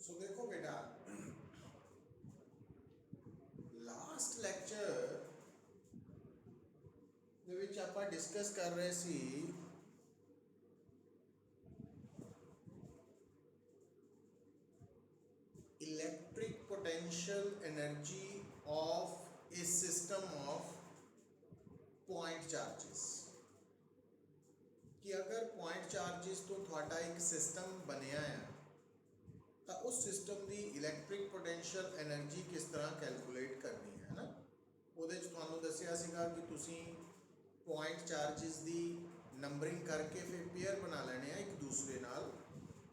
सो देखो बेटा, last lecture ਦੇ ਵਿੱਚ ਆਪਾਂ ਡਿਸਕਸ ਕਰ ਰਹੇ ਸੀ electric potential energy of a system of point charges कि अगर पॉइंट चार्जेस तो थोड़ा एक सिस्टम बनया है तो उस सिस्टम की इलैक्ट्रिक पोटेंशियल एनर्जी किस तरह कैलकुलेट करनी है ना। ਉਹਦੇ 'ਚ ਤੁਹਾਨੂੰ ਦੱਸਿਆ ਸੀਗਾ ਕਿ ਤੁਸੀਂ पॉइंट चार्जेस की नंबरिंग करके फिर पेयर बना लेने एक दूसरे नाल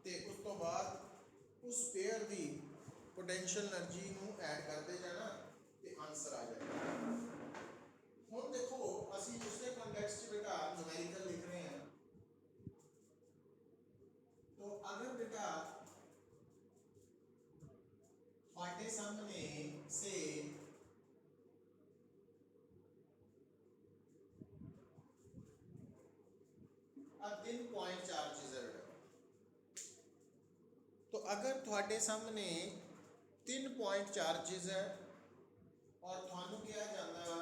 ते उस तो बाद उस पेयर की पोटेंशियल एनर्जी नूं ऐड करते जाना तो आंसर आ जाएगा। हुण देखो असीं दूसरे कॉन्टेक्स्ट में बेटा न्यूमेरिकल लिख रहे हैं, तो अगर बेटा फाटे सामने से तीन पॉइंट चार्जेस है बेटा, तो अगर थोड़े सामने तीन पॉइंट चार्जेस है और थानू कहा जाता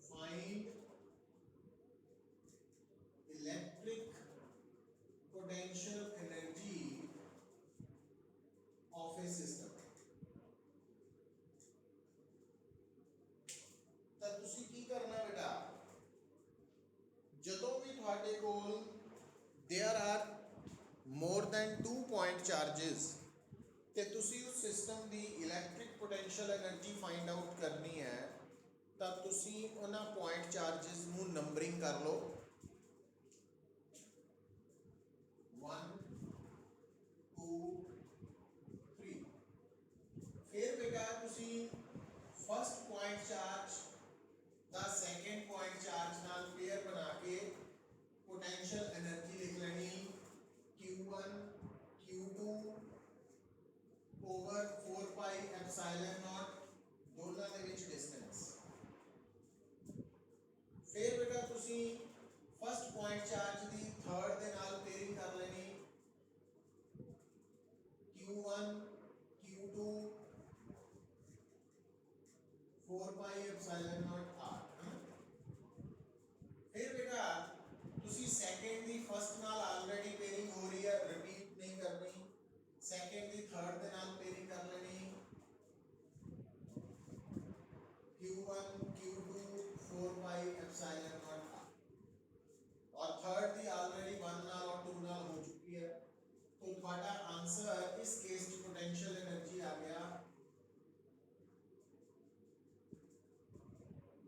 find electric potential energy of a system, तो तुसी की करना बेटा, ਜਦੋਂ ਵੀ ਤੁਹਾਡੇ ਕੋਲ there are more than 2 point charges ਤੇ ਤੁਸੀਂ ਉਸ ਸਿਸਟਮ ਦੀ electric potential energy find out ਕਰਨੀ ਹੈ ਤਾਂ ਤੁਸੀਂ ਉਹਨਾਂ ਪੁਆਇੰਟ ਚਾਰजेस ਨੂੰ ਨੰਬਰਿੰਗ ਕਰ ਲਓ 1 2 3। ਫਿਰ ਬੇਟਾ ਤੁਸੀਂ first point charge the second point charge नाल पेयर बना के पोटेंशियल एनर्जी लिख लेनी Q1 Q2 over 4 pi epsilon not दोनों के बीच डिस्टेंस। फिर बेटा तुसी फर्स्ट पॉइंट चार्ज दी थर्ड दे नाल पेयरिंग कर लेनी Q1 Q2 4 pi epsilon naught r। फिर बेटा तुसी सेकंड दी फर्स्ट नाल ऑलरेडी पेयरिंग हो रही है, रिपीट नहीं करनी, सेकंड दी थर्ड दे नाल पेयरिंग कर लेनी Q1 Q2 4 pi epsilon naught r, और थर्ड दी ऑलरेडी 1 नाल और 2 नाल हो चुकी है, तो तुम्हारा आंसर इस केस की पोटेंशियल एनर्जी आ गया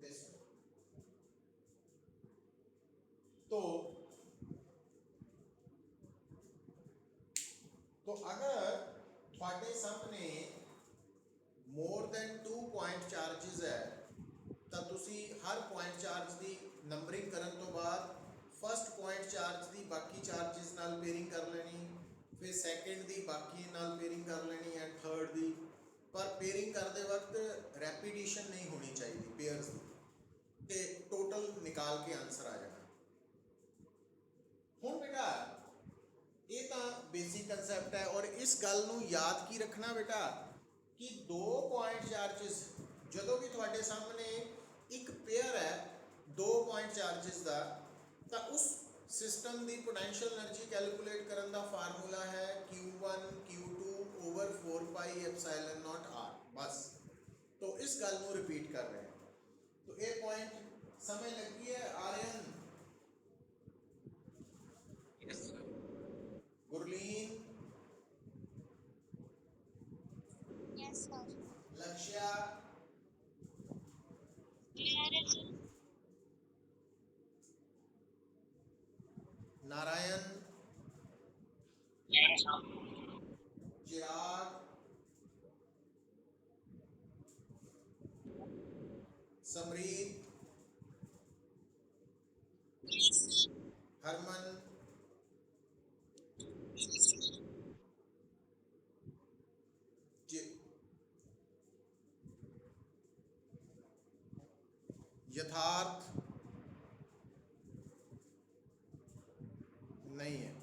दिस। तो अगर थोड़े सामने मोर दैन 2 पॉइंट चार्जेस है तो तुसी हर पॉइंट चार्ज की नंबरिंग करने तो बाद फर्स्ट पॉइंट चार्ज की बाकी चार्जेस नाल पेयरिंग कर लेनी, फिर सेकंड की बाकी नाल पेयरिंग कर लेनी एंड थर्ड की, पर पेयरिंग करते वक्त रैपिडिशन नहीं होनी चाहिए पेयर्स की, ते टोटल निकाल के आंसर आ जाना। हुण बेटा ये तो बेसिक कंसैप्ट है, और इस गल नूं याद की रखना बेटा कि 2 पॉइंट चार्जेस जो भी थोड़े सामने एक पेयर है 2 पॉइंट चार्जेस का, तो उस सिस्टम की पोटेंशियल एनर्जी कैलकुलेट करने का फार्मूला है Q1 Q2 over 4 pi epsilon naught r बस। तो इस गल नूं रिपीट कर रहे हैं, तो ये पॉइंट समझ लगी है Aryan? Yes sir. Gurleen? Yes sir. Lakshya? Clear है sir. Narayan? Yes sir. Chirag? Samreet? Harman? Yatharth नहीं है।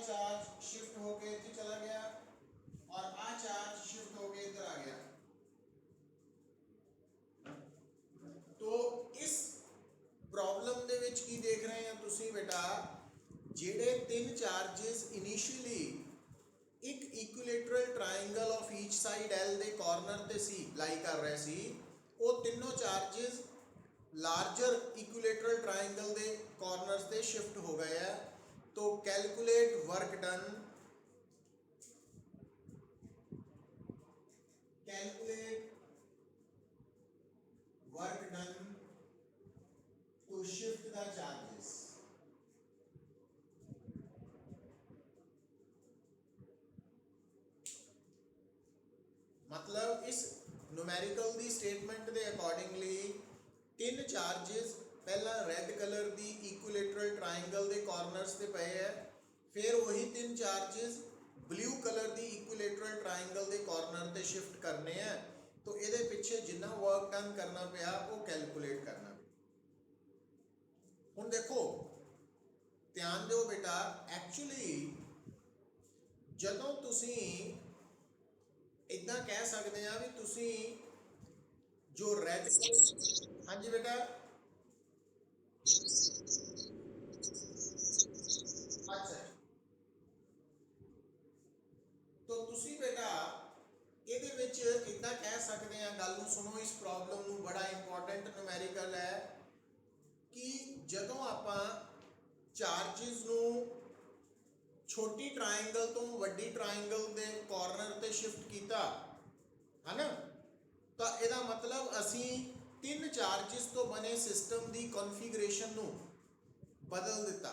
चार्ज शिफ्ट होके इधर चला गया और आ चार्ज शिफ्ट होके इधर आ गया। तो इस प्रॉब्लम ਦੇ ਵਿੱਚ ਕੀ ਦੇਖ ਰਹੇ ਆ ਤੁਸੀਂ ਬੇਟਾ, ਜਿਹੜੇ ਤਿੰਨ ਚਾਰजेस ਇਨੀਸ਼ੀਅਲੀ ਇੱਕ equilateral triangle of each side L ਦੇ ਕਾਰਨਰ ਤੇ ਸੀ ਲਾਈ ਕਰ ਰਹੇ ਸੀ, ਉਹ ਤਿੰਨੋਂ ਚਾਰजेस ਲਾਰਜਰ ਇਕੁਇਲੇਟਰਲ ਟ੍ਰਾਇੰਗਲ ਦੇ ਕਾਰਨਰਸ ਤੇ ਸ਼ਿਫਟ ਹੋ ਗਏ ਆ। तो calculate work done, calculate work done to shift the charges. मतलब इस न्यूमेरिकल दी स्टेटमेंट दे अकॉर्डिंगली तीन चार्जेस पहला रेड कलर दी इक्विलेटरल ट्रायंगल दे कॉर्नर्स ते पए है, फिर वही तीन चार्जेस ब्लू कलर दी इक्विलेटरल ट्रायंगल दे कॉर्नर ते शिफ्ट करने हैं। तो इहदे पिछे जिन्ना वर्क डन करना पिया वो कैलकुलेट करना पिया। हुण देखो ध्यान दिओ बेटा, एक्चुअली जदों तुसी इदां कह सकते हैं भी तुसी जो रेड, हाँ जी बेटा, अच्छा तो तुसी बेटा ਇਹਦੇ ਵਿੱਚ इदा कह सकते हैं, गल ਨੂੰ सुनो, इस प्रॉब्लम ਨੂੰ बड़ा इंपॉर्टेंट न्यूमेरिकल है कि ਜਦੋਂ ਆਪਾਂ ਚਾਰजेस ਨੂੰ ਛੋਟੀ ਟ੍ਰਾਇੰਗਲ ਤੋਂ ਵੱਡੀ ਟ੍ਰਾਇੰਗਲ ਦੇ ਕਾਰਨਰ ਤੇ ਸ਼ਿਫਟ ਕੀਤਾ ਹੈ ਨਾ, ਤਾਂ ਇਹਦਾ ਮਤਲਬ ਅਸੀਂ ਤਿੰਨ ਚਾਰजेस ਤੋਂ ਬਣੇ ਸਿਸਟਮ ਦੀ ਕਨਫੀਗਰੇਸ਼ਨ ਨੂੰ ਬਦਲ ਦਿੱਤਾ।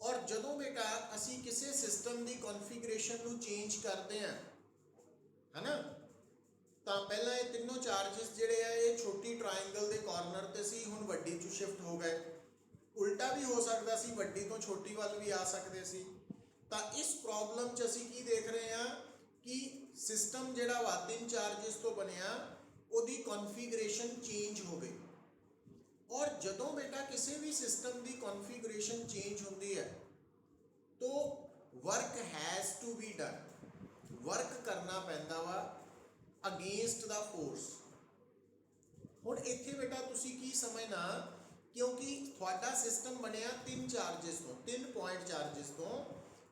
और जदों बेटा असी किसी सिस्टम की कॉन्फ़िगरेशन नू चेंज करते हैं है ना, तो पहला ये तीनों चार्जेस जिहड़े आ ये छोटी ट्रायंगल के कॉर्नर ते सी, हुण वड्डी चू शिफ्ट हो गए। उल्टा भी हो सकता सी, वड्डी तो छोटी वाल भी आ सकते सी। तो इस प्रॉब्लम च असी की देख रहे हैं कि सिस्टम जिहड़ा वा तीन चार्जेस तो बनिया उहदी कॉन्फ़िगरेशन चेंज हो गई। और जदों बेटा किसी भी सिस्टम की कॉन्फ़िगरेशन चेंज होती है तो work has to be done, work करना पैंदा वा अगेंस्ट द फोर्स। हुण इत्थे बेटा तुसी की समझना, क्योंकि तुहाडा सिस्टम बनिया तीन चार्जेस तो, तीन पॉइंट चार्जेस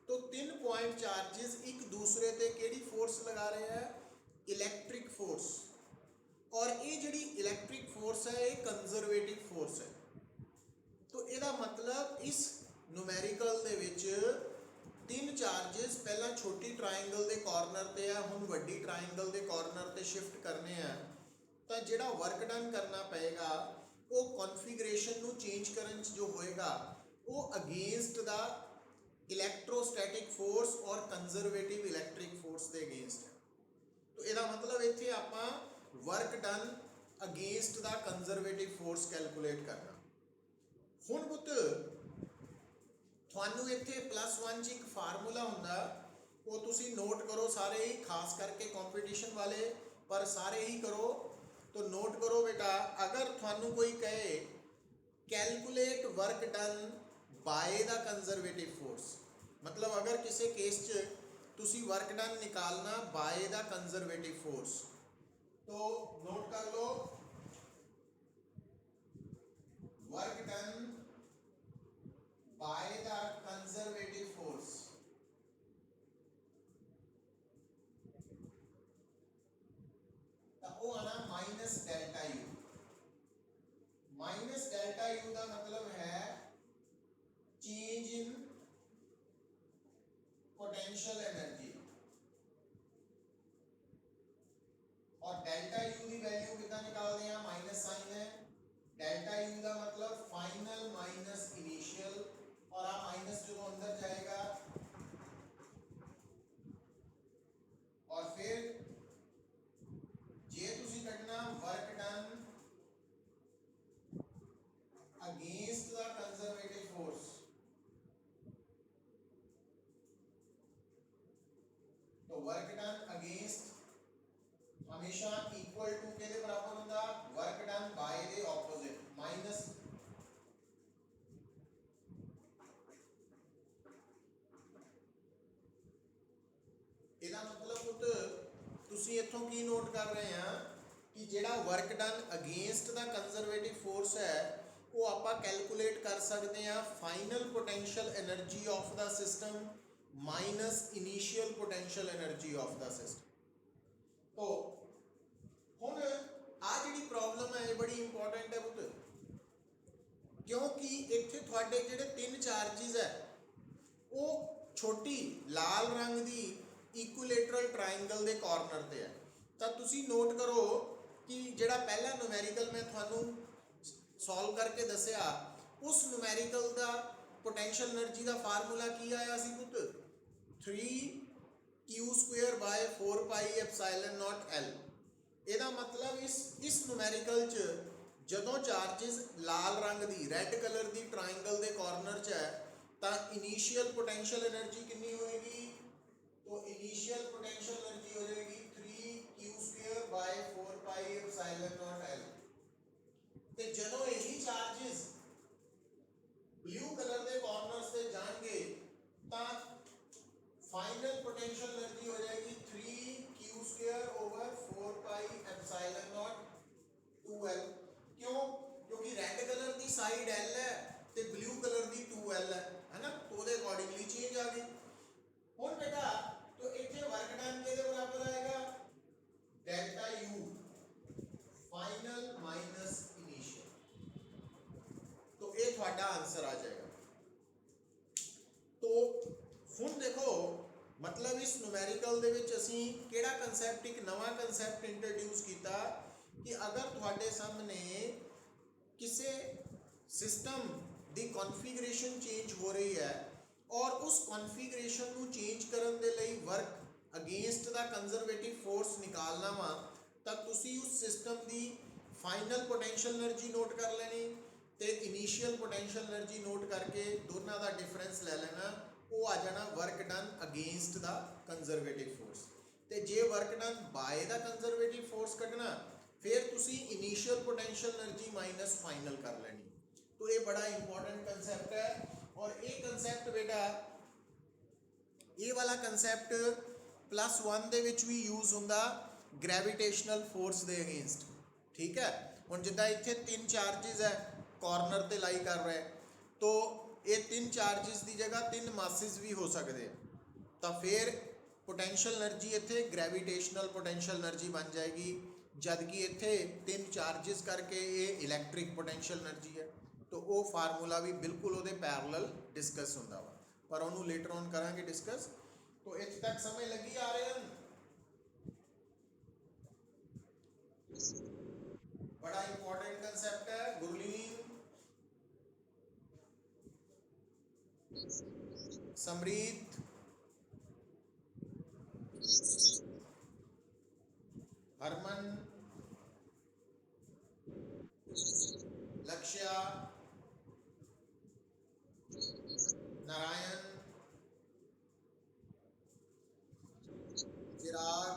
तो तीन पॉइंट चार्जेस एक दूसरे ते केड़ी फोर्स लगा रहे हैं, इलैक्ट्रिक फोर्स। और ये जिहड़ी इलैक्ट्रिक फोर्स है ये कंजरवेटिव फोर्स है। तो इसका मतलब इस न्यूमेरिकल दे विच तीन चार्जेस पहला छोटी ट्रायंगल के कॉर्नर ते है, हुण वड्डी ट्रायंगल के कॉर्नर ते शिफ्ट करने हैं। तो जिहड़ा वर्क डन करना पएगा वो कॉन्फ़िगरेशन नू चेंज करन च जो होएगा वो अगेंस्ट द इलैक्ट्रोस्टैटिक फोर्स और कंजरवेटिव इलैक्ट्रिक फोर्स के अगेंस्ट है। तो इसका मतलब इत्थे आपां work done against the conservative force calculate करना। हुण पुत तुहानू इत्थे +1 च एक फार्मूला हुंदा, वो तुसी नोट करो सारे ही, खास करके कंपटीशन वाले पर सारे ही करो। तो नोट करो बेटा, अगर तुहानू कोई कहे calculate work done by the conservative force, मतलब अगर किसी केस च तुसी वर्क डन निकालना बाय द कंजरवेटिव फोर्स, तो नोट कर लो work done by the conservative force. तो वो आना minus delta U. Minus delta U का मतलब है चेंज इन पोटेंशियल एनर्जी, और डेल्टा यू की वैल्यू कितना निकालते हैं, माइनस साइन है। डेल्टा यू का मतलब फाइनल माइनस इनिशियल, और आ माइनस जो अंदर जाएगा और फिर जे तुसी कटना work done against the conservative force. तो वर्क डन अगेंस्ट हमेशा इक्वल टू के बराबर होता, work done by the opposite, minus ਤੁਸੀਂ ਇੱਥੋਂ ਕੀ ਨੋਟ ਕਰ ਰਹੇ ਆ ਕਿ ਜਿਹੜਾ ਵਰਕ ਡਨ ਅਗੇਂਸਟ ਦਾ ਕੰਜ਼ਰਵੇਟਿਵ ਫੋਰਸ ਹੈ ਉਹ ਆਪਾਂ ਕੈਲਕੂਲੇਟ ਕਰ ਸਕਦੇ ਆ final potential energy of the system minus initial potential energy of the system. तो ਹੁਣ ਆ ਜਿਹੜੀ ਪ੍ਰੋਬਲਮ ਹੈ ਇਹ ਬੜੀ ਇੰਪੋਰਟੈਂਟ ਹੈ ਪੁੱਤ, ਕਿਉਂਕਿ ਇੱਥੇ ਤੁਹਾਡੇ ਜਿਹੜੇ ਤਿੰਨ ਚਾਰजेस ਹੈ ਉਹ ਛੋਟੀ ਲਾਲ ਰੰਗ ਦੀ ਇਕੁਇਲੇਟਰਲ ਟ੍ਰਾਇੰਗਲ ਦੇ ਕਾਰਨਰ ਤੇ ਹੈ। ਤਾਂ ਤੁਸੀਂ ਨੋਟ ਕਰੋ ਕਿ ਜਿਹੜਾ ਪਹਿਲਾ ਨੂਮੈਰੀਕਲ ਮੈਂ ਤੁਹਾਨੂੰ ਸੋਲਵ ਕਰਕੇ ਦੱਸਿਆ ਉਸ ਨੂਮੈਰੀਕਲ ਦਾ ਪੋਟੈਂਸ਼ੀਅਲ એનર્ਜੀ ਦਾ ਫਾਰਮੂਲਾ ਕੀ ਆਇਆ ਸੀ ਪੁੱਤ, 3q²/4 pi epsilon naught L। ਇਹਦਾ ਮਤਲਬ ਇਸ ਨੂਮੈਰੀਕਲ 'ਚ ਜਦੋਂ ਚਾਰजेस ਲਾਲ ਰੰਗ ਦੀ ਰੈੱਡ ਕਲਰ ਦੀ ਟ੍ਰਾਇੰਗਲ ਦੇ ਕਾਰਨਰ 'ਚ ਹੈ ਤਾਂ ਇਨੀਸ਼ੀਅਲ ਪੋਟੈਂਸ਼ੀਅਲ એનર્ਜੀ ਕਿੰਨੀ ਹੋਏਗੀ, तो इनिशियल पोटेंशियल एनर्जी हो जाएगी 3q²/4 pi epsilon naught L। ਤੇ ਜਦੋਂ ਇਹੀ ਚਾਰजेस ਬਲੂ ਕਲਰ ਦੇ ਕਾਰਨਰਸ ਤੇ ਜਾਣਗੇ ਤਾਂ ਫਾਈਨਲ ਪੋਟੈਂਸ਼ੀਅਲ એનર્ਜੀ ਹੋ ਜਾਏਗੀ 3q²/4 pi epsilon naught 2L। क्यों? क्योंकि रेड कलर की साइड L है ਤੇ ਬਲੂ ਕਲਰ ਦੀ 2L ਹੈ ਨਾ, तो ਉਹਦੇ ਅਕੋਰਡਿੰਗਲੀ ਚੇਂਜ ਆ ਗਈ। ਹੁਣ ਬੇਟਾ तो ਇੱਥੇ ਵਰਕ ਡਨ ਕਿਹਦੇ ਬਰਾਬਰ ਆਏਗਾ, delta U final minus initial. तो ये ਤੁਹਾਡਾ आंसर आ जाएगा। तो ਹੁਣ ਦੇਖੋ मतलब इस न्यूमेरिकल ਦੇ ਵਿੱਚ ਅਸੀਂ ਕਿਹੜਾ ਕਨਸੈਪਟ, ਇੱਕ ਨਵਾਂ ਕਨਸੈਪਟ ਇੰਟਰੋਡਿਊਸ ਕੀਤਾ ਕਿ ਅਗਰ ਤੁਹਾਡੇ ਸਾਹਮਣੇ ਕਿਸੇ ਸਿਸਟਮ ਦੀ ਕਨਫੀਗਰੇਸ਼ਨ ਚੇਂਜ ਹੋ ਰਹੀ ਹੈ और उस कॉन्फ़िगरेशन ਨੂੰ ਚੇਂਜ ਕਰਨ ਦੇ ਲਈ ਵਰਕ ਅਗੇਂਸਟ ਦਾ ਕੰਜ਼ਰਵੇਟਿਵ ਫੋਰਸ ਨਿਕਾਲਣਾ ਵਾ ਤਾਂ ਤੁਸੀਂ ਉਸ ਸਿਸਟਮ ਦੀ ਫਾਈਨਲ ਪੋਟੈਂਸ਼ੀਅਲ એનર્ਜੀ ਨੋਟ ਕਰ ਲੈਣੀ ਤੇ ਇਨੀਸ਼ੀਅਲ ਪੋਟੈਂਸ਼ੀਅਲ એનર્ਜੀ ਨੋਟ ਕਰਕੇ ਦੋਨਾਂ ਦਾ ਡਿਫਰੈਂਸ ਲੈ ਲੈਣਾ, ਉਹ ਆ ਜਾਣਾ ਵਰਕ ਡਨ ਅਗੇਂਸਟ ਦਾ ਕੰਜ਼ਰਵੇਟਿਵ ਫੋਰਸ। ਤੇ ਜੇ ਵਰਕ ਡਨ ਬਾਏ ਦਾ ਕੰਜ਼ਰਵੇਟਿਵ ਫੋਰਸ ਕੱਢਣਾ ਫਿਰ ਤੁਸੀਂ initial potential energy minus final ਕਰ ਲੈਣੀ। तो ये बड़ा इंपॉर्टेंट कंसेप्ट है और ये कंसेप्ट बेटा ये वाला कंसेप्ट +1 ਦੇ ਵਿੱਚ ਵੀ ਯੂਜ਼ ਹੁੰਦਾ ਗ੍ਰੈਵਿਟੇਸ਼ਨਲ ਫੋਰਸ ਦੇ ਅਗੇਂਸਟ। ਠੀਕ ਹੈ, ਹੁਣ ਜਿੱਦਾਂ ਇੱਥੇ ਤਿੰਨ ਚਾਰजेस ਹੈ ਕਾਰਨਰ ਤੇ ਲਾਈ ਕਰ ਰਹੇ, तो ਇਹ ਤਿੰਨ ਚਾਰजेस ਦੀ ਜਗ੍ਹਾ ਤਿੰਨ ਮਾਸਿਸ ਵੀ ਹੋ ਸਕਦੇ ਤਾਂ ਫਿਰ ਪੋਟੈਂਸ਼ੀਅਲ એનર્ਜੀ ਇੱਥੇ ਗ੍ਰੈਵਿਟੇਸ਼ਨਲ ਪੋਟੈਂਸ਼ੀਅਲ એનર્ਜੀ ਬਣ ਜਾਏਗੀ, ਜਦ ਕਿ ਇੱਥੇ ਤਿੰਨ ਚਾਰजेस ਕਰਕੇ ਇਹ ਇਲੈਕਟ੍ਰਿਕ ਪੋਟੈਂਸ਼ੀਅਲ એનર્ਜੀ ਹੈ। तो वो फार्मूला भी बिल्कुल ਉਹਦੇ पैरेलल डिस्कस ਹੁੰਦਾ ਵਾ, पर ਉਹਨੂੰ लेटर ऑन ਕਰਾਂਗੇ डिस्कस। तो ਇੱਥੇ तक समझ लगी आ रहे हैं? बड़ा इंपॉर्टेंट कंसेप्ट है गुरलीन, समरीत, हरमन, लक्ष्या, नारायण, चिराग,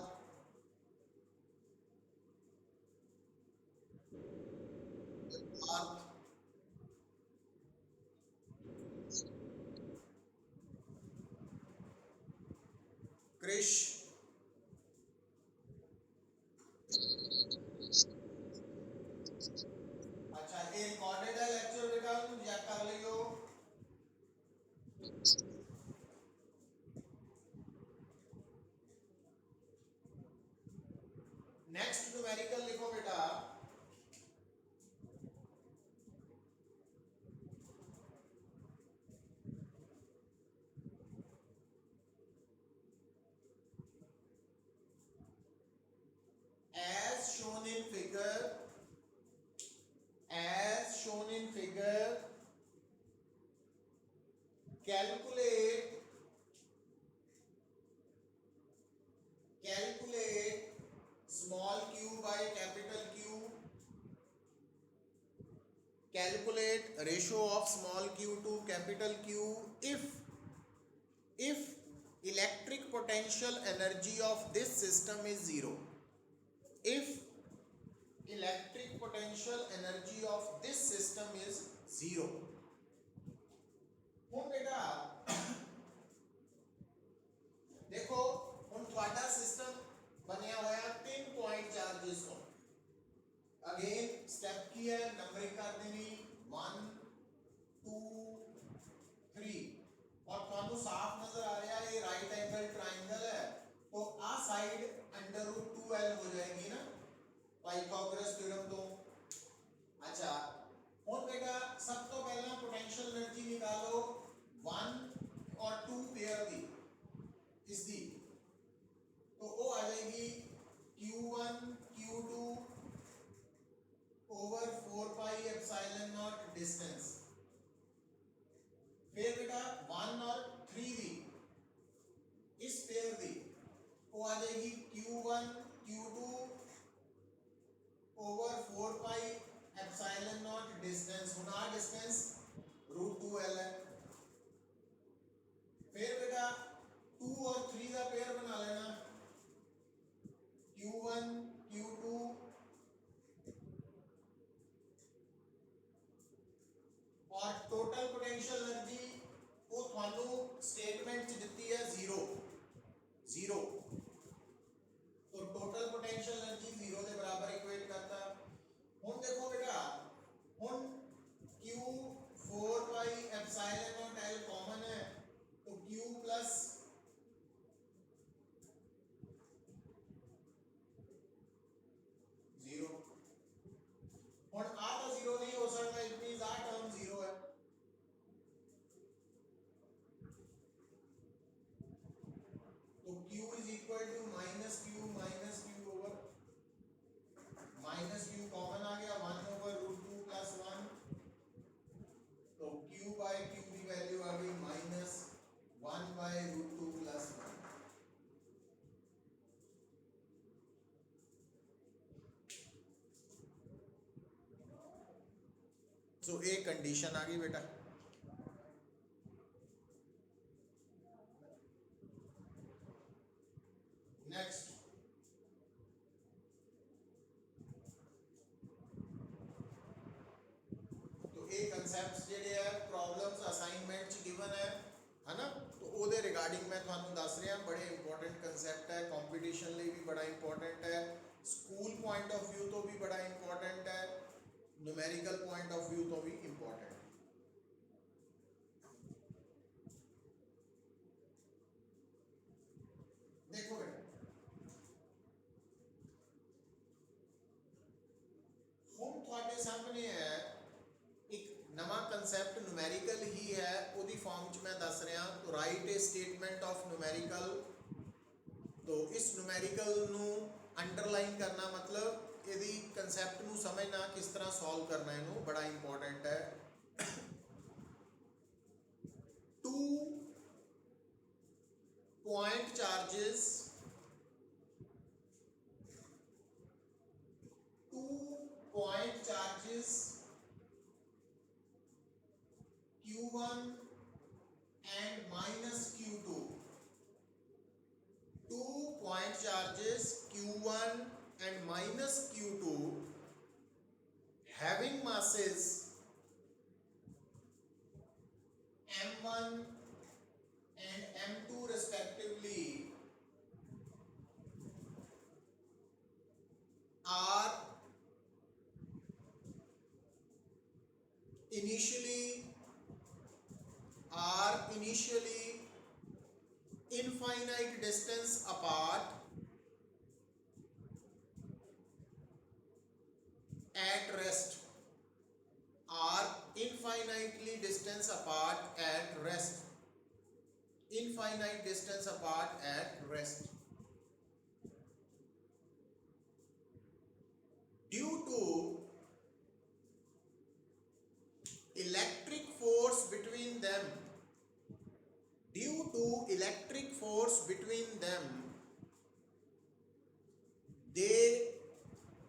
पार्थ, क्रिश, अच्छा ये रिकॉर्डेड है लेक्चर बेटा, तुम चेक कर लियो। नेक्स्ट न्यूमेरिकल लिखो बेटा, as shown in figure calculate small q by capital Q, calculate ratio of small q to capital Q if electric potential energy of this system is 0। if electric potential energy of this system is 0। ਹੁਣ ਬੇਟਾ ਦੇਖੋ ਹੁਣ ਤੁਹਾਡਾ system ਬਣਿਆ ਹੋਇਆ Pythagoras theorem ਤੋਂ। अच्छा ਹੁਣ बेटा सब तो पहला पोटेंशियल एनर्जी निकालो 1 और 2 पेयर दी इसकी, तो वो आ जाएगी Q1 Q2 over 4 pi epsilon not distance. फिर बेटा 1 और 3 दी इस पेयर दी वो आ जाएगी Q1 Q2 over 4 pi epsilon not distance. हुन आ डिस्टेंस √2l है। फिर बेटा 2 और 3 का पेयर बना लेना Q1 Q2 और टोटल पोटेंशियल एनर्जी वो थानू स्टेटमेंट च दित्ती है 0 तो टोटल पोटेंशियल एनर्जी 0 के बराबर इक्वेट करता। हुन देखो बेटा हुन Q 4 pi epsilon not L common है तो Q प्लस जीरो। हुन आ तो 0 नहीं हो सकता, इट मींस आ टर्म 0 है। तो Q is equal to minus Q over minus Q common आ गया 1 ओवर √2 प्लस 1 तो Q बाय Q की वैल्यू आ गई माइनस 1 बाय √2 प्लस 1। सो एक कंडीशन आ गई बेटा। नेक्स्ट तो ये कंसेप्ट्स जेडे है प्रॉब्लम्स असाइनमेंट च गिवन है ना, तो ओदे रिगार्डिंग मैं थानू दस रहा बड़े इंपॉर्टेंट कंसेप्ट है, कंपटीशन लिए भी बड़ा इंपॉर्टेंट है, स्कूल पॉइंट ऑफ व्यू तो भी बड़ा इंपॉर्टेंट है, न्यूमेरिकल पॉइंट ऑफ व्यू तो भी इंपॉर्टेंट है। देखो बेटा हम थोड़े सामने है एक नवा कंसेप्ट न्यूमेरिकल ही है, ओदी फॉर्म च मैं दस रहा। तो right A statement of numerical, तो इस न्यूमेरिकल नू अंडरलाइन करना मतलब यदि कंसेप्ट नू समझना किस तरह सॉल्व करना है बड़ा इंपॉर्टेंट है। 2 point charges 2 point charges Q1 and minus Q2, 2 point charges Q1 and minus Q2 having masses M1 and M2 respectively are initially infinite distance apart at rest, are infinitely distance apart at rest, infinite distance apart at rest due to electric force between them, due to electric force between them they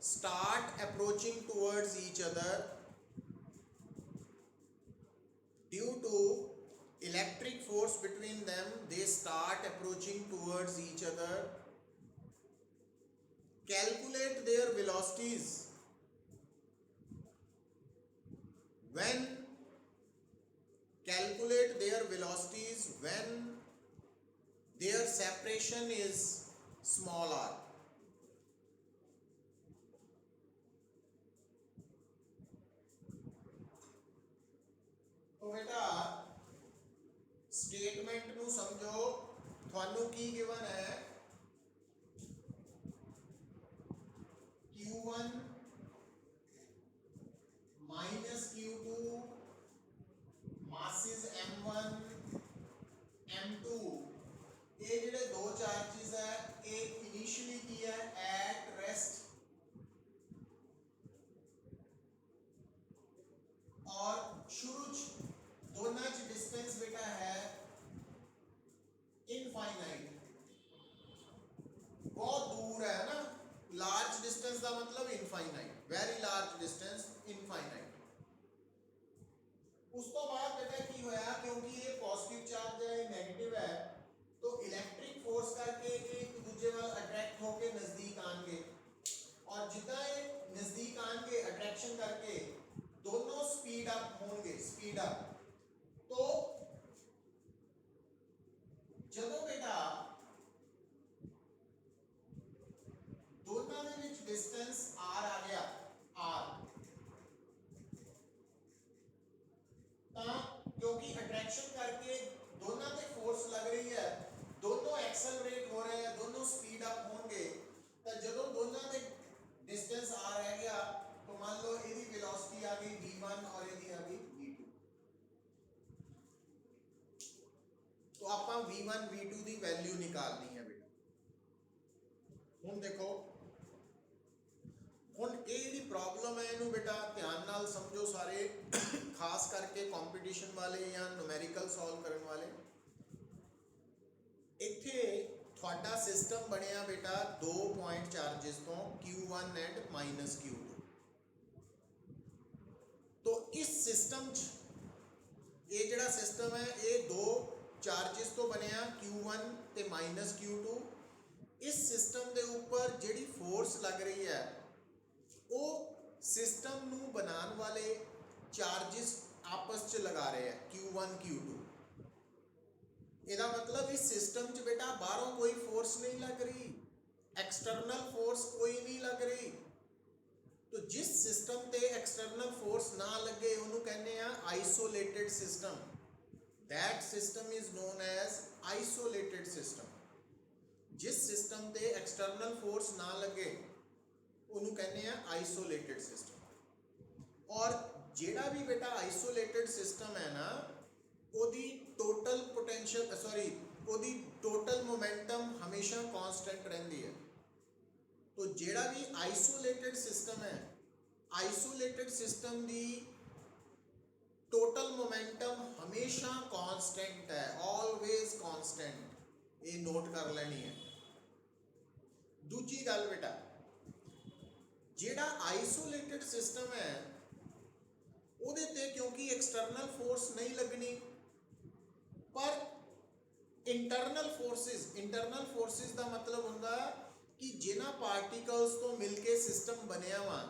start approaching towards each other, due to electric force between them they start approaching towards each other, calculate their velocities when calculate their velocities when their separation is small r। तो बेटा statement नू समझो, थानू की given है Q1 ਦਾ ਮਤਲਬ infinite, very large distance, infinite. ਉਸ ਤੋਂ ਬਾਅਦ ਬੇਟਾ ਕੀ ਹੋਇਆ, ਕਿਉਂਕਿ ਇਹ ਪੋਜ਼ਿਟਿਵ ਚਾਰਜ ਹੈ, ਇਹ ਨੈਗੇਟਿव ਹੈ, तो इलेक्ट्रिक फोर्स करके एक दूसरे वाल अट्रैक्ट होके नजदीक आएंगे, और जितना ये नजदीक आएंगे अट्रैक्शन करके दोनों स्पीड अप होंगे, स्पीड अप। तो ਜਦੋਂ बेटा दोनों ਦੇ ਵਿੱਚ डिस्टेंस r आ गया, r, ਤਾਂ क्योंकि अट्रैक्शन करके दोनों ਤੇ फोर्स लग रही है, दोनों एक्सेलरेट हो रहे हैं, दोनों स्पीड अप होंगे, तो ਜਦੋਂ दोनों ਦੇ डिस्टेंस r रह गया तो मान लो ਇਹਦੀ वेलोसिटी आ गई v1 और ਇਹਦੀ आ गई v2। तो ਆਪਾਂ v1 v2 ਦੀ ਵੈਲਿਊ ਨਿਕਾਲਣੀ ਹੈ ਬੇਟਾ। ਹੁਣ ਦੇਖੋ, ਹੁਣ ਇਹ ਜਿਹੜੀ ਪ੍ਰੋਬਲਮ ਹੈ ਇਹਨੂੰ ਬੇਟਾ ਧਿਆਨ ਨਾਲ ਸਮਝੋ ਸਾਰੇ, ਖਾਸ ਕਰਕੇ ਕੰਪੀਟੀਸ਼ਨ ਵਾਲੇ ਜਾਂ ਨੂਮੈਰੀਕਲ ਸੋਲਵ ਕਰਨ ਵਾਲੇ। ਇੱਥੇ ਤੁਹਾਡਾ ਸਿਸਟਮ ਬਣਿਆ ਬੇਟਾ 2 ਪੁਆਇੰਟ ਚਾਰजेस ਤੋਂ q1 ਐਂਡ -q2। तो इस सिस्टम ये ਜਿਹੜਾ ਸਿਸਟਮ ਹੈ ਇਹ 2 ਚਾਰजेस ਤੋਂ ਬਣਿਆ q1 ਤੇ -q2। ਇਸ ਸਿਸਟਮ ਦੇ ਉੱਪਰ ਜਿਹੜੀ ਫੋਰਸ ਲੱਗ ਰਹੀ ਹੈ ਉਹ ਸਿਸਟਮ ਨੂੰ ਬਣਾਉਣ ਵਾਲੇ ਚਾਰजेस ਆਪਸ ਚ ਲਗਾ ਰਹੇ ਹੈ q1 q2। ਇਹਦਾ ਮਤਲਬ ਇਸ ਸਿਸਟਮ ਚ ਬੇਟਾ ਬਾਹਰੋਂ ਕੋਈ ਫੋਰਸ ਨਹੀਂ ਲੱਗ ਰਹੀ, एक्सटर्नल फोर्स कोई नहीं लग रही। तो जिस सिस्टम ते एक्सटर्नल फोर्स ना लगे उन्होंने कहने हैं isolated system. That system is known as isolated system. जिस सिस्टम ते एक्सटर्नल फोर्स ना लगे उन्होंने कहने हैं आइसोलेटेड सिस्टम। और जेड़ा भी बेटा आइसोलेटेड सिस्टम है ना ओदी टोटल पोटेंशियल सॉरी ओदी टोटल मोमेंटम हमेशा कांस्टेंट रहती है। तो जेड़ा भी आइसोलेटेड सिस्टम है आइसोलेटेड सिस्टम दी टोटल मोमेंटम हमेशा कांस्टेंट है, ऑलवेज कांस्टेंट। ये नोट कर लेनी है। दूजी गल बेटा जेड़ा आइसोलेटेड सिस्टम है ओदे ते क्योंकि एक्सटर्नल फोर्स नहीं लगनी पर इंटरनल फोर्सेस का मतलब होंदा कि जिन्हां पार्टिकल्स तो मिलके सिस्टम बनिया वा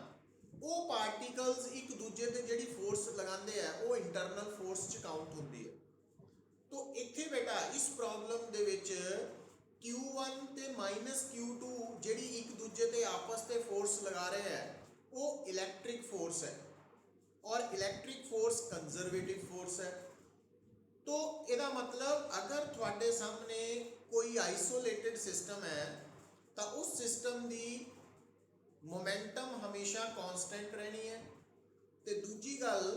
वो पार्टिकल्स एक दूजे ते जिहड़ी फोर्स लगाते हैं वो इंटरनल फोर्स च काउंट होंदी है। तो इत्थे बेटा इस प्रॉब्लम दे विच Q1 ते -Q2 जिहड़ी एक दूजे ते आपस ते फोर्स लगा रहे हैं वो इलैक्ट्रिक फोर्स है और इलैक्ट्रिक फोर्स कंजरवेटिव फोर्स है। तो ਇਹਦਾ मतलब अगर ਤੁਹਾਡੇ सामने कोई आइसोलेटेड सिस्टम है तो उस सिस्टम की मोमेंटम हमेशा कांस्टेंट रहनी है। तो दूजी गल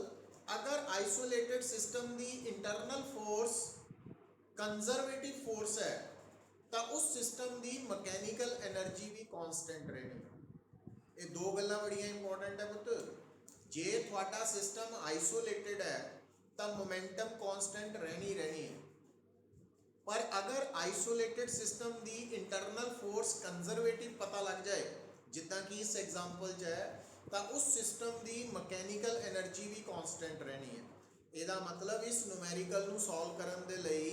अगर आइसोलेटेड सिस्टम की इंटरनल फोर्स कंजरवेटिव फोर्स है तो उस सिस्टम की मैकेनिकल एनर्जी भी कांस्टेंट रहनी है। ये दो गल्लां बड़ियां इंपॉर्टेंट है पुत्त। जे थोड़ा सिस्टम आइसोलेटेड है तो मोमेंटम कांस्टेंट रहनी है पर अगर आइसोलेटेड सिस्टम की इंटरनल फोर्स कंजरवेटिव पता लग जाए जिदा कि इस एग्जाम्पल च है तो उस सिस्टम की मैकेनिकल एनर्जी भी कांस्टेंट रहनी है। ਇਹਦਾ मतलब इस न्यूमेरिकल ਨੂੰ सॉल्व ਕਰਨ ਦੇ ਲਈ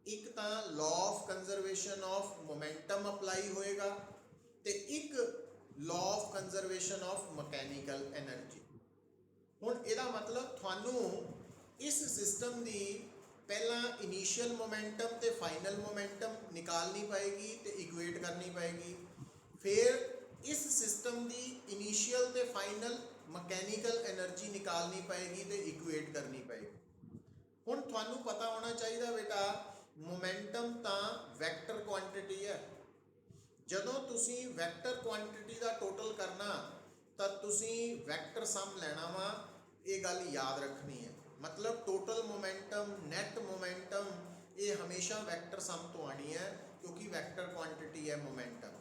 एक तो law of conservation of momentum apply होएगा ते एक law of conservation of mechanical energy. हुण ਇਹਦਾ मतलब ਤੁਹਾਨੂੰ इस सिस्टम की पहला इनिशियल मोमेंटम ते फाइनल मोमेंटम निकालनी पाएगी ते इक्वेट करनी पाएगी। फिर इस सिस्टम की इनिशियल ते फाइनल मैकेनिकल एनर्जी निकालनी पाएगी ते इक्वेट करनी पाएगी। हुण तुहानू पता होना चाहिए बेटा मोमेंटम तां वैक्टर क्वांटिटी है। जदों तुसी वैक्टर क्वांटिटी का टोटल करना तो तुसी वैक्टर सम लेना वा, ये गल याद रखनी है। मतलब टोटल मोमेंटम नैट मोमेंटम ये हमेशा वैक्टर सम तो आनी है क्योंकि वैक्टर क्वांटिटी है मोमेंटम।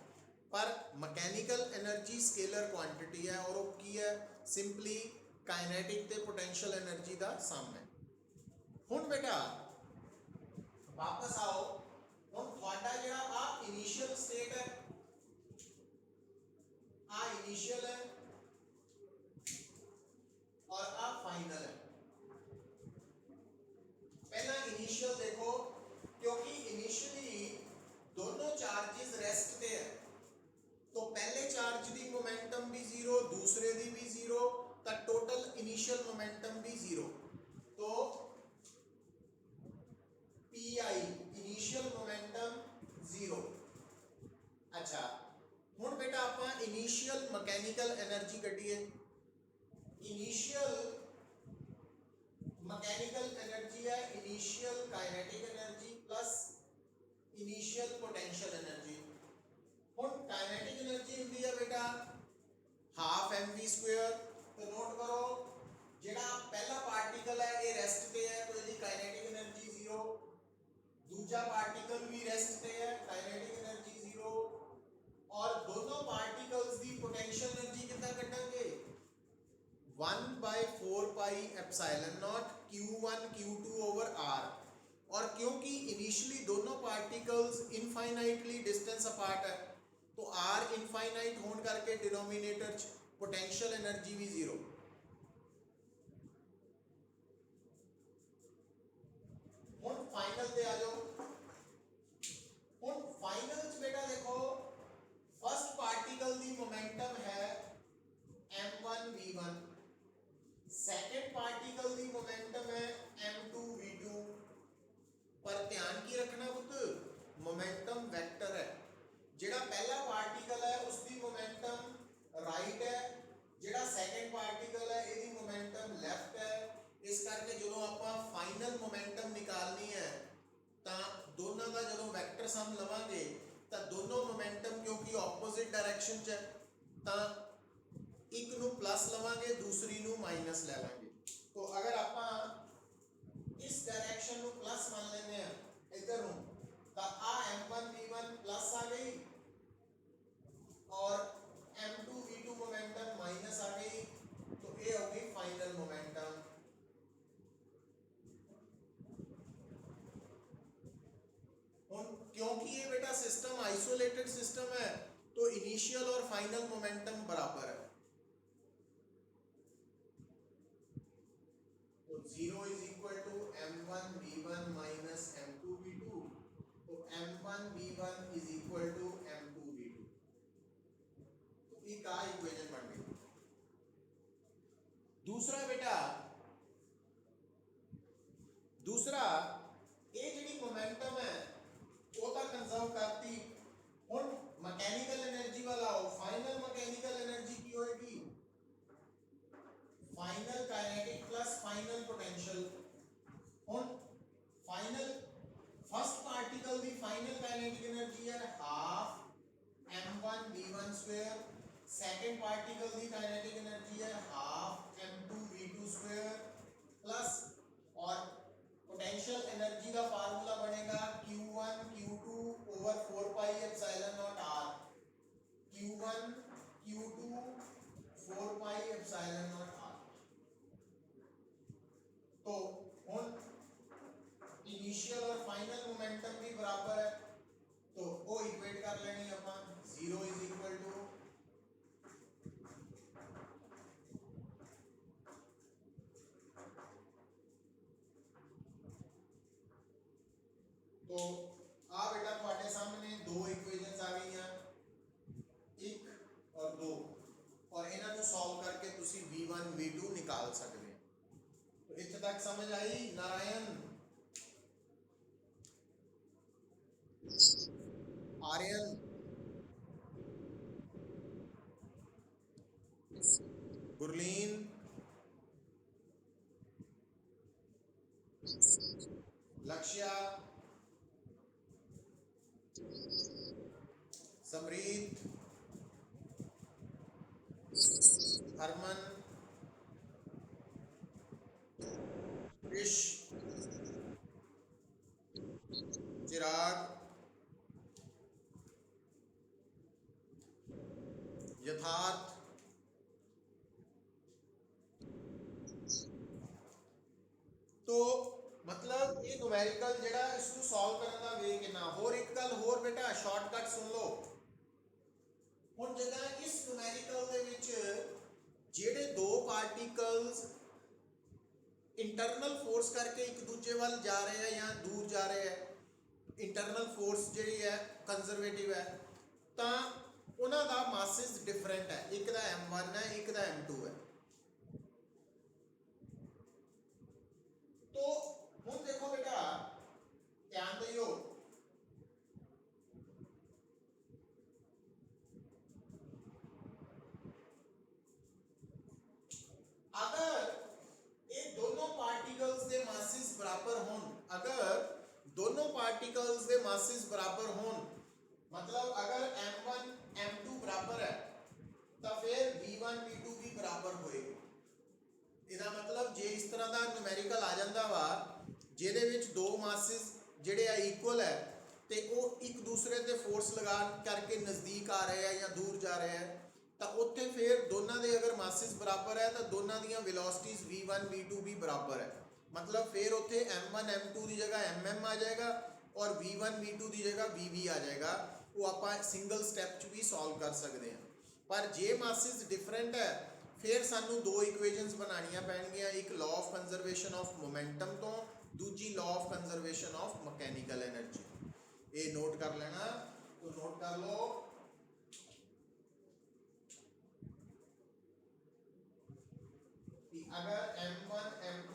पर मैकेनिकल एनर्जी स्केलर क्वांटिटी है और वो की है सिंपली काइनेटिक ते पोटेंशियल एनर्जी का सम है। हुण बेटा वापस आओ, हुण तुहाडा जिहड़ा आ इनिशियल स्टेट है आ ਆਪਾਂ ਇਨੀਸ਼ੀਅਲ ਮਕੈਨੀਕਲ એનર્ਜੀ ਕੱਢੀਏ, ਇਨੀਸ਼ੀਅਲ ਮਕੈਨੀਕਲ એનર્ਜੀ ਹੈ initial kinetic energy plus initial potential energy. ਹੁਣ ਕਾਈਨੈਟਿਕ એનર્ਜੀ ਹੁੰਦੀ ਹੈ ਬੇਟਾ ਹਾਫ mv²। तो नोट करो ਜਿਹੜਾ ਪਹਿਲਾ ਪਾਰਟੀਕਲ ਹੈ ਇਹ ਰੈਸਟ ਤੇ ਹੈ, तो ਇਹਦੀ ਕਾਈਨੈਟਿਕ એનર્ਜੀ 0। दूजा पार्टिकल भी रेस्ट पे है, काइनेटिक एनर्जी 0। और दोनों पार्टिकल्स की पोटेंशियल एनर्जी कितना कटेंगे 1/4 पाई epsilon not q1 q2 over r। और क्योंकि इनिशियली दोनों पार्टिकल्स इनफाइनाइटली डिस्टेंस अपार्ट है तो r इनफाइनाइट होने करके डिनोमिनेटर पोटेंशियल एनर्जी भी 0। ਹੁਣ ਫਾਈਨਲ ਤੇ ਆ ਜਾਓ। ਹੁਣ ਫਾਈਨਲ ਚ ਬੇਟਾ ਦੇਖੋ फर्स्ट पार्टिकल दी मोमेंटम है m1 v1, second particle the momentum है m2 v2। पर ध्यान की रखना पुत मोमेंटम वेक्टर है, जेड़ा पहला पार्टिकल है उसकी मोमेंटम राइट है, जेड़ा सेकंड पार्टिकल है इसकी मोमेंटम लेफ्ट है। इस करके जो ਆਪਾਂ फाइनल मोमेंटम निकालनी है तो दोनों का जो वेक्टर सम लवांगे तो दोनों मोमेंटम क्योंकि ऑपोजिट डायरेक्शन च है तो एक नू प्लस लवांगे दूसरी नू माइनस ले लेंगे। तो अगर आप इस डायरेक्शन नू प्लस मान लेने हैं इधर हूँ तो आ m1 v1 प्लस आ गई और m2 v2 मोमेंटम माइनस आ गई, तो ये हो गई फाइनल मोमेंटम। क्योंकि ये बेटा सिस्टम आइसोलेटेड सिस्टम है तो इनिशियल और फाइनल मोमेंटम बराबर है, तो 0 is equal to m1 v1 minus m2 v2। तो m1 v1 is equal to m2 v2। तो ये का इक्वेशन बन गई। दूसरा बेटा दूसरा ये जी मोमेंटम है वो तो कंजर्व करती। हुन मैकेनिकल एनर्जी वाला हो, फाइनल मैकेनिकल एनर्जी की होगी final kinetic plus final potential. हुन फाइनल फर्स्ट पार्टिकल दी फाइनल काइनेटिक एनर्जी है half m1 v1 square, second particle दी काइनेटिक एनर्जी है half m2 v2 square plus और पोटेंशियल एनर्जी का फार्मूला बनेगा q1 q2 over 4 pi epsilon naught r। q1 q2 4 pi epsilon naught r। तो हुन initial और final momentum भी बराबर है तो वो इक्वेट कर लेनी अपन 0 इज इक्वल टू तो आ बेटा तुम्हारे सामने दो इक्वेशंस आ गई हैं एक और दो, और इन्हां को सॉल्व करके तुसी v1 v2 निकाल सकते हैं। तो इत्थे तक समझ आई नारायण आर्यन? गुरलीन? लक्ष्या? समरीत? हरमन? कृष? चिराग? यथार्थ? तो मतलब ये न्यूमेरिकल जेड़ा इसको सॉल्व करने का वे कितना। होर एक गल होर बेटा शॉर्टकट सुन लो। हुन जगह इस न्यूमेरिकल दे विच जेड़े दो पार्टिकल्स इंटरनल फोर्स करके एक दूजे वाल जा रहे हैं या दूर जा रहे हैं, इंटरनल फोर्स जी है कंजरवेटिव है, तो उन्हों का मासिस डिफरेंट है, एक का m1 है एक का m2 है। तो हुन देखो बेटा ध्यान दियो, मासेस बराबर होन, मतलब अगर m1 m2 बराबर है तो फिर v1 v2 भी बराबर होएगा। ਇਹਦਾ ਮਤਲਬ ਜੇ ਇਸ ਤਰ੍ਹਾਂ ਦਾ ਨੂਮੈਰੀਕਲ ਆ ਜਾਂਦਾ ਵਾ ਜਿਹਦੇ ਵਿੱਚ ਦੋ ਮਾਸਿਸ ਜਿਹੜੇ ਆ ਇਕੁਅਲ ਹੈ ਤੇ ਉਹ ਇੱਕ ਦੂਸਰੇ ਤੇ ਫੋਰਸ ਲਗਾ ਕਰਕੇ ਨਜ਼ਦੀਕ ਆ ਰਹੇ ਆ ਜਾਂ ਦੂਰ ਜਾ ਰਹੇ ਆ, ਤਾਂ ਉੱਥੇ ਫਿਰ ਦੋਨਾਂ ਦੇ ਅਗਰ ਮਾਸਿਸ ਬਰਾਬਰ ਹੈ ਤਾਂ ਦੋਨਾਂ ਦੀਆਂ ਵੈਲੋਸਿਟੀਜ਼ v1 v2 ਵੀ ਬਰਾਬਰ ਹੈ। ਮਤਲਬ ਫਿਰ ਉੱਥੇ m1 m2 ਦੀ ਜਗ੍ਹਾ mm ਆ ਜਾਏਗਾ ਔਰ v1 v2 ਦੀ ਜਗ੍ਹਾ vv ਆ ਜਾਏਗਾ। ਉਹ ਆਪਾਂ ਸਿੰਗਲ ਸਟੈਪ 'ਚ ਵੀ ਸੋਲਵ ਕਰ ਸਕਦੇ ਹਾਂ। ਪਰ ਜੇ ਮਾਸਿਸ ਡਿਫਰੈਂਟ ਹੈ ਫਿਰ ਸਾਨੂੰ ਦੋ ਇਕੁਏਸ਼ਨਸ ਬਣਾਉਣੀਆਂ ਪੈਣਗੀਆਂ, ਇੱਕ law of conservation of momentum ਤੋਂ, ਦੂਜੀ law of conservation of mechanical energy. ਇਹ ਨੋਟ ਕਰ ਲੈਣਾ, तो नोट कर लो। कि अगर m1 m2